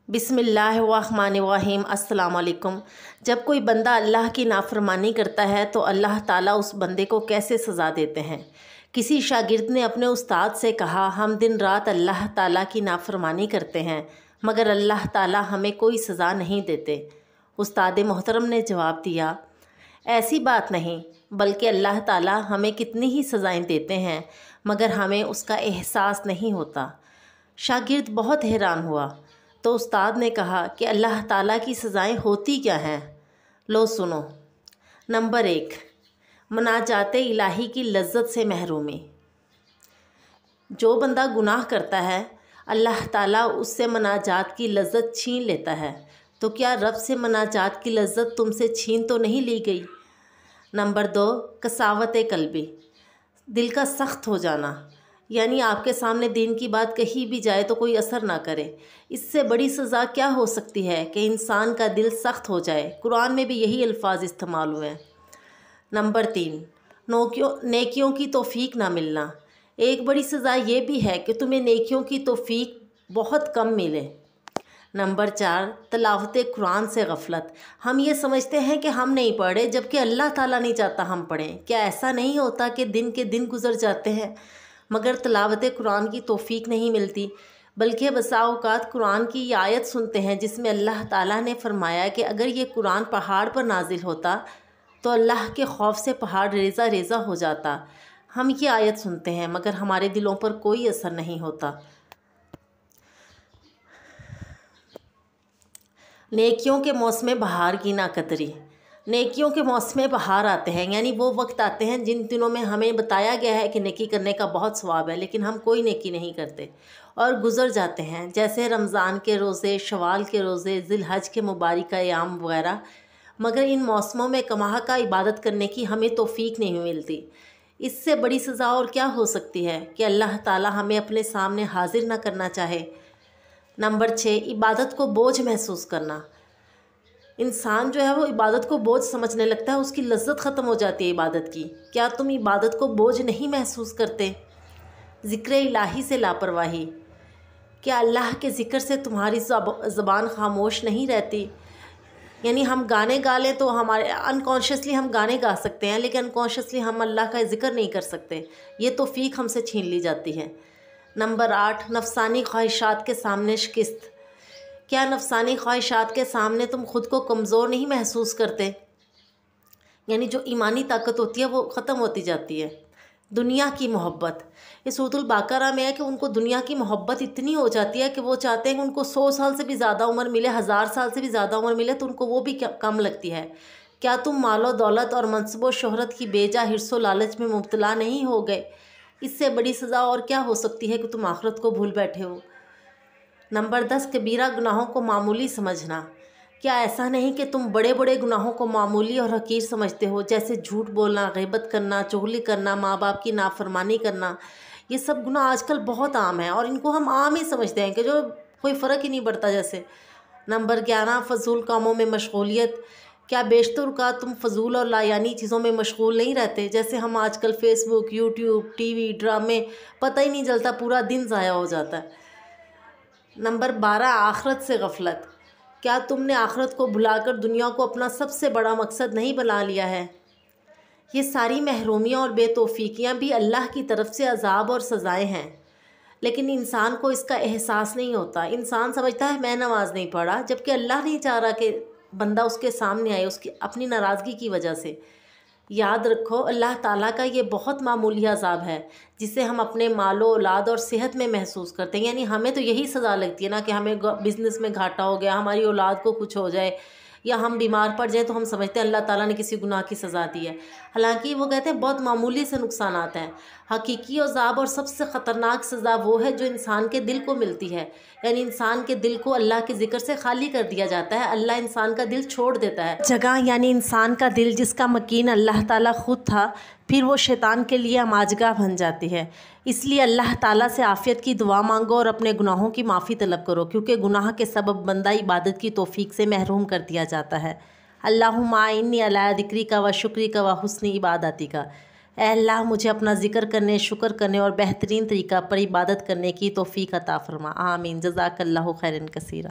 بسم اللہ الرحمن الرحیم۔ السلام علیکم۔ جب کوئی بندہ اللہ کی نافرمانی کرتا ہے تو اللہ تعالیٰ اس بندے کو کیسے سزا دیتے ہیں؟ کسی شاگرد نے اپنے استاد سے کہا، ہم دن رات اللہ تعالیٰ کی نافرمانی کرتے ہیں مگر اللہ تعالیٰ ہمیں کوئی سزا نہیں دیتے۔ استاد محترم نے جواب دیا، ایسی بات نہیں، بلکہ اللہ تعالیٰ ہمیں کتنی ہی سزائیں دیتے ہیں مگر ہمیں اس کا احساس نہیں ہوتا۔ شاگرد بہت حیران ہوا تو استاد نے کہا کہ اللہ تعالیٰ کی سزائیں ہوتی کیا ہیں؟ لو سنو۔ نمبر 1، مناجات الہی کی لذت سے محرومی۔ جو بندہ گناہ کرتا ہے اللہ تعالیٰ اس سے مناجات کی لذت چھین لیتا ہے، تو کیا رب سے مناجات کی لذت تم سے چھین تو نہیں لی گئی؟ نمبر 2، قساوت قلبی، دل کا سخت ہو جانا، یعنی آپ کے سامنے دین کی بات کہی بھی جائے تو کوئی اثر نہ کرے۔ اس سے بڑی سزا کیا ہو سکتی ہے کہ انسان کا دل سخت ہو جائے؟ قرآن میں بھی یہی الفاظ استعمال ہوئے ہیں۔ نمبر 3، نیکیوں کی توفیق نہ ملنا۔ ایک بڑی سزا یہ بھی ہے کہ تمہیں نیکیوں کی توفیق بہت کم ملے۔ نمبر 4، تلاوت قرآن سے غفلت۔ ہم یہ سمجھتے ہیں کہ ہم نہیں پڑھ رہے جبکہ اللہ تعالیٰ نہیں چاہتا ہم پڑھیں۔ کیا ایسا نہیں ہوتا کہ دن کے دن گزر جاتے ہیں مگر تلاوت قرآن کی توفیق نہیں ملتی؟ بلکہ بسا اوقات قرآن کی یہ آیت سنتے ہیں جس میں اللہ تعالیٰ نے فرمایا کہ اگر یہ قرآن پہاڑ پر نازل ہوتا تو اللہ کے خوف سے پہاڑ ریزہ ریزہ ہو جاتا۔ ہم یہ آیت سنتے ہیں مگر ہمارے دلوں پر کوئی اثر نہیں ہوتا۔ نیکیوں کے موسم بہار کی ناقدری۔ نیکیوں کے موسم بہار آتے ہیں، یعنی وہ وقت آتے ہیں جن دنوں میں ہمیں بتایا گیا ہے کہ نیکی کرنے کا بہت ثواب ہے، لیکن ہم کوئی نیکی نہیں کرتے اور گزر جاتے ہیں، جیسے رمضان کے روزے، شوال کے روزے، ذی الحج کے مبارک ایام وغیرہ۔ مگر ان موسموں میں کماں کا عبادت کرنے کی ہمیں توفیق نہیں ملتی۔ اس سے بڑی سزا اور کیا ہو سکتی ہے کہ اللہ تعالیٰ ہمیں اپنے سامنے حاضر نہ کرنا چاہے۔ نمبر 6، عبادت کو بوجھ محسوس کرنا۔ انسان جو ہے وہ عبادت کو بوجھ سمجھنے لگتا ہے، اس کی لذت ختم ہو جاتی ہے عبادت کی۔ کیا تم عبادت کو بوجھ نہیں محسوس کرتے؟ ذکر الہی سے لاپرواہی۔ کیا اللہ کے ذکر سے تمہاری زبان خاموش نہیں رہتی؟ یعنی ہم گانے گا لیں تو ہمارے انکانشیسلی ہم گانے گا سکتے ہیں لیکن انکانشیسلی ہم اللہ کا ذکر نہیں کر سکتے۔ یہ توفیق ہم سے چھین لی جاتی ہے۔ نمبر 8، نفسانی خواہشات کے سامنے شکست۔ کیا نفسانی خواہشات کے سامنے تم خود کو کمزور نہیں محسوس کرتے؟ یعنی جو ایمانی طاقت ہوتی ہے وہ ختم ہوتی جاتی ہے۔ دنیا کی محبت۔ یہ سورۃ البقرہ میں ہے کہ ان کو دنیا کی محبت اتنی ہو جاتی ہے کہ وہ چاہتے ہیں کہ ان کو 100 سال سے بھی زیادہ عمر ملے، 1000 سال سے بھی زیادہ عمر ملے تو ان کو وہ بھی کم لگتی ہے۔ کیا تم مال و دولت اور منصب و شہرت کی بے جا حرص و لالچ میں مبتلا نہیں ہو گئے؟ اس سے بڑی سزا اور کیا ہو سکتی ہے کہ تم آخرت کو بھول بیٹھے ہو۔ نمبر 10، کبیرہ گناہوں کو معمولی سمجھنا۔ کیا ایسا نہیں کہ تم بڑے بڑے گناہوں کو معمولی اور حقیر سمجھتے ہو، جیسے جھوٹ بولنا، غیبت کرنا، چغلی کرنا، ماں باپ کی نافرمانی کرنا؟ یہ سب گناہ آج کل بہت عام ہیں اور ان کو ہم عام ہی سمجھتے ہیں کہ جو کوئی فرق ہی نہیں پڑتا جیسے۔ نمبر 11، فضول کاموں میں مشغولیت۔ کیا بیشتر اوقات تم فضول اور لایانی چیزوں میں مشغول نہیں رہتے؟ جیسے ہم آج کل فیس بک، یوٹیوب، ٹی وی، ڈرامے، پتہ ہی نہیں چلتا، پورا دن ضائع ہو جاتا ہے۔ نمبر 12، آخرت سے غفلت۔ کیا تم نے آخرت کو بھلا کر دنیا کو اپنا سب سے بڑا مقصد نہیں بنا لیا ہے؟ یہ ساری محرومیاں اور بے توفیقیاں بھی اللہ کی طرف سے عذاب اور سزائیں ہیں، لیکن انسان کو اس کا احساس نہیں ہوتا۔ انسان سمجھتا ہے میں نماز نہیں پڑھا، جبکہ اللہ نہیں چاہ رہا کہ بندہ اس کے سامنے آئے اس کی اپنی ناراضگی کی وجہ سے۔ یاد رکھو اللہ تعالیٰ کا یہ بہت معمولی عذاب ہے جسے ہم اپنے مال و اولاد اور صحت میں محسوس کرتے ہیں۔ یعنی ہمیں تو یہی سزا لگتی ہے نا کہ ہمیں بزنس میں گھاٹا ہو گیا، ہماری اولاد کو کچھ ہو جائے یا ہم بیمار پڑ جائیں تو ہم سمجھتے ہیں اللہ تعالیٰ نے کسی گناہ کی سزا دی ہے، حالانکہ وہ کہتے ہیں بہت معمولی سے نقصانات ہیں۔ حقیقی عذاب اور سب سے خطرناک سزا وہ ہے جو انسان کے دل کو ملتی ہے، یعنی انسان کے دل کو اللہ کے ذکر سے خالی کر دیا جاتا ہے، اللہ انسان کا دل چھوڑ دیتا ہے جگہ، یعنی انسان کا دل جس کا مکین اللہ تعالیٰ خود تھا پھر وہ شیطان کے لیے اماجگاہ بن جاتی ہے۔ اس لیے اللہ تعالیٰ سے عافیت کی دعا مانگو اور اپنے گناہوں کی معافی طلب کرو، کیونکہ گناہ کے سبب بندہ عبادت کی توفیق سے محروم کر دیا جاتا ہے۔ اللہم اعنی علی ذکرک و شکرک و حسن عبادتک۔ اے اللہ مجھے اپنا ذکر کرنے، شکر کرنے اور بہترین طریقہ پر عبادت کرنے کی توفیق عطا فرما۔ آمین۔ جزاک اللہ خیرا کثیرا۔